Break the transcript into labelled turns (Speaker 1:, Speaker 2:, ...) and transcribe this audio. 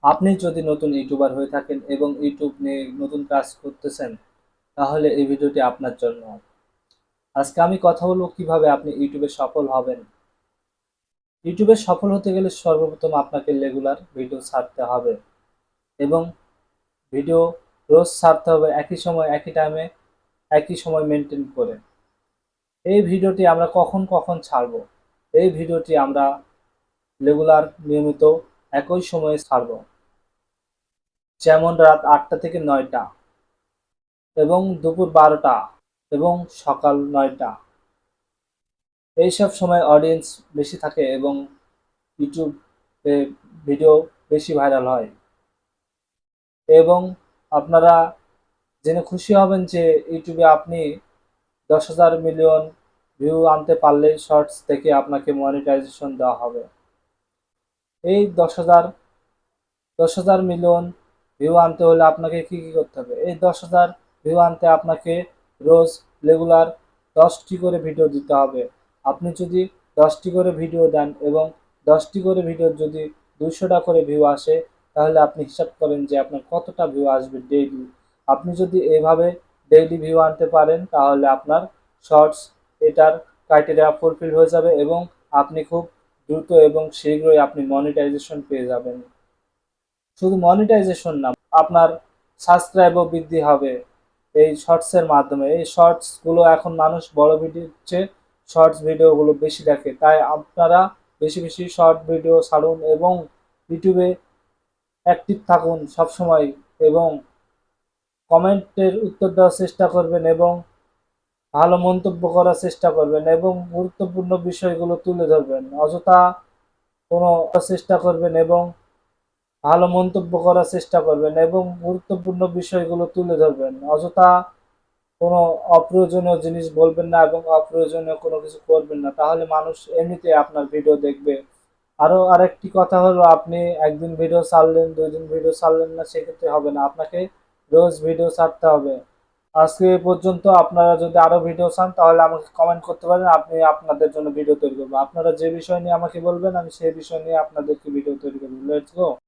Speaker 1: আপনি যদি নতুন ইউটিউবার হয়ে থাকেন এবং ইউটিউব নিয়ে নতুন কাজ করতেছেন, তাহলে এই ভিডিওটি আপনার জন্য। আজকে আমি কথা বলবো কিভাবে আপনি ইউটিউবে সফল হবেন। ইউটিউবে সফল হতে গেলে সর্বপ্রথম আপনাকে রেগুলার ভিডিও ছাড়তে হবে এবং ভিডিও রোজ ছাড়তে হবে একই সময় একই টাইমে একই সময় মেনটেন করে। এই ভিডিওটি আমরা কখন কখন ছাড়বো? এই ভিডিওটি আমরা রেগুলার নিয়মিত একই সময়ে ছাড়বো, যেমন রাত ৮টা থেকে ৯টা এবং দুপুর ১২টা এবং সকাল ৯টা। এইসব সময় অডিয়েন্স বেশি থাকে এবং ইউটিউবে ভিডিও বেশি ভাইরাল হয়। এবং আপনারা জেনে খুশি হবেন যে ইউটিউবে আপনি ১০,০০০ মিলিয়ন ভিউ আনতে পারলে শর্টস থেকে আপনাকে মনিটাইজেশন দেওয়া হবে। এই ১০,০০০ মিলিয়ন ভিউ আনতে হলে আপনাকে কি কি করতে হবে? এই ১০,০০০ ভিউ আনতে আপনাকে রোজ রেগুলার ১০টি করে ভিডিও দিতে হবে। আপনি যদি ১০টি করে ভিডিও দেন এবং ১০টি করে ভিডিওর যদি ২০০টা করে ভিউ আসে, তাহলে আপনি হিসাব করেন যে আপনার কতটা ভিউ আসবে ডেইলি। আপনি যদি এভাবে ডেইলি ভিউ আনতে পারেন, তাহলে আপনার শর্টস এটার ক্রাইটেরিয়া ফুলফিল হয়ে যাবে এবং আপনি খুব দ্রুত এবং শীঘ্রই আপনি মনিটাইজেশন পেয়ে যাবেন। শুধু মনিটাইজেশন না, আপনার সাবস্ক্রাইবও বৃদ্ধি হবে এই শর্টসের মাধ্যমে। এই শর্টসগুলো এখন মানুষ বড় ভিডিওর চেয়ে শর্টস ভিডিওগুলো বেশি দেখে, তাই আপনারা বেশি বেশি শর্ট ভিডিও ছাড়ুন এবং ইউটিউবে অ্যাক্টিভ থাকুন সবসময় এবং কমেন্টের উত্তর দেওয়ার চেষ্টা করবেন এবং ভালো মন্তব্য করার চেষ্টা করবেন এবং গুরুত্বপূর্ণ বিষয়গুলো তুলে ধরবেন। অযথা কোনো চেষ্টা করবেন এবং ভালো মন্তব্য করার চেষ্টা করবেন এবং গুরুত্বপূর্ণ বিষয়গুলো তুলে ধরবেন। অযথা কোনো অপ্রয়োজনীয় জিনিস বলবেন না এবং অপ্রয়োজনীয় কোনো কিছু করবেন না, তাহলে মানুষ এমনিতেই আপনার ভিডিও দেখবে। আরও আরেকটি কথা হলো, আপনি একদিন ভিডিও ছাড়লেন, ২ দিন ভিডিও ছাড়লেন না, সেক্ষেত্রে হবে না। আপনাকে রোজ ভিডিও ছাড়তে হবে। আজকে এ পর্যন্ত। আপনারা যদি আরও ভিডিও চান তাহলে আমাকে কমেন্ট করতে পারেন, আপনি আপনাদের জন্য ভিডিও তৈরি করবো। আপনারা যে বিষয় নিয়ে আমাকে বলবেন আমি সেই বিষয় নিয়ে আপনাদেরকে ভিডিও তৈরি করবো। Let's go.